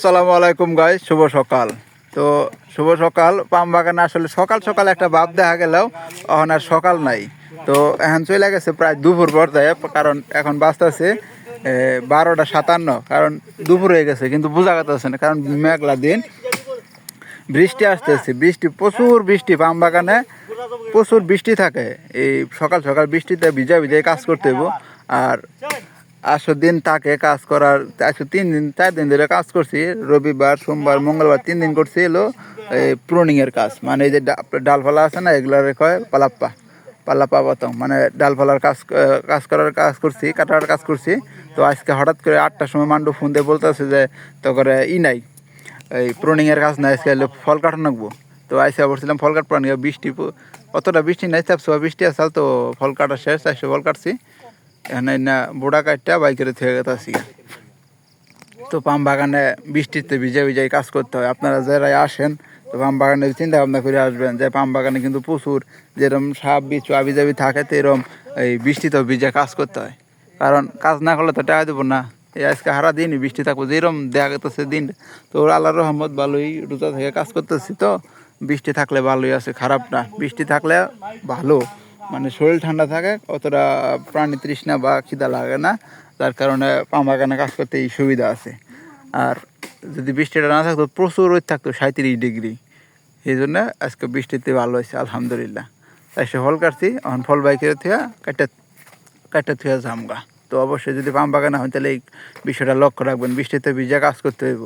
আসসালামু আলাইকুম গাইস, শুভ সকাল। তো শুভ সকাল। পাম বাগানে আসলে সকাল সকাল একটা ভাব দেখা গেলেও এখন আর সকাল নাই। তো এখন চলে গেছে প্রায় দুপুর পর্যায়ে, কারণ এখন বাজতেছে 12টা 57, কারণ দুপুর হয়ে গেছে কিন্তু বোঝা যাচ্ছে না, কারণ মেঘলা দিন, বৃষ্টি আসতেছে, বৃষ্টি প্রচুর বৃষ্টি। পাম বাগানে প্রচুর বৃষ্টি থাকে। এই সকাল সকাল বৃষ্টিতে ভিজা ভিজাই কাজ করতে হইব। আর 8 দিন থাকে কাজ করার। 3 দিন 4 দিন ধরে কাজ করছি, রবিবার সোমবার মঙ্গলবার 3 দিন করছি এলো এই প্রুনিংয়ের কাজ। মানে এই যে ডালপালা আছে না, এগুলার কয় পালাপ্পা পাল্লাপা পাতং, মানে ডালপালার কাজ করার কাজ করছি, কাটার কাজ করছি। তো আজকে হঠাৎ করে 8টার সময় মান্ডু ফোন দিয়ে বলতেছে যে তো করে নাই, এই প্রুনিংয়ের কাজ নাই, আজকে এলো ফল কাটানো রাখবো। তো আইসা বলছিলাম ফল কাটবো না, বৃষ্টি অতটা বৃষ্টি নাই, চাপসোয়া বৃষ্টি আছে। তো ফল কাটা শেষ, আইসে ফল কাটছি। এখানে না বুড়া কাটটা বাইকের থেকে গেছি। তো পাম বাগানে বৃষ্টিতে ভিজে ভিজাই কাজ করতে হয়। আপনারা যারা আসেন তো পাম বাগানে চিন্তা ভাবনা করে আসবেন, যে পাম বাগানে কিন্তু প্রচুর যেরকম সাপ বিচ্ছু আবিজাবি থাকে, তো এরকম এই বৃষ্টিতেও ভিজে কাজ করতে হয়। কারণ কাজ না করলে তো টাকা দেবো না। এই আজকে হারা দিনই বৃষ্টি থাকবো, যেরকম দেখা গেছে দিন। তো আল্লাহর রহমত ভালোই রোজা থেকে কাজ করতেছি। তো বৃষ্টি থাকলে ভালোই আছে, খারাপ না। বৃষ্টি থাকলে ভালো, মানে শরীর ঠান্ডা থাকে, অতটা প্রাণী তৃষ্ণা বা খিদা লাগে না। যার কারণে পাম বাগানে কাজ করতে এই সুবিধা আছে। আর যদি বৃষ্টিটা না থাকতো, প্রচুর রোদ থাকতো 37 ডিগ্রি। এই জন্য আজকে বৃষ্টিতে ভালো হয়েছে, আলহামদুলিল্লাহ। তাই সে ফল কাটছি, এখন ফল বাইকের থেকে কাটতে থেকে জামগা। তো অবশ্যই যদি পাম বাগানে হয় তাহলে এই বিষয়টা লক্ষ্য রাখবেন, বৃষ্টিতে ভিজা কাজ করতে হইব।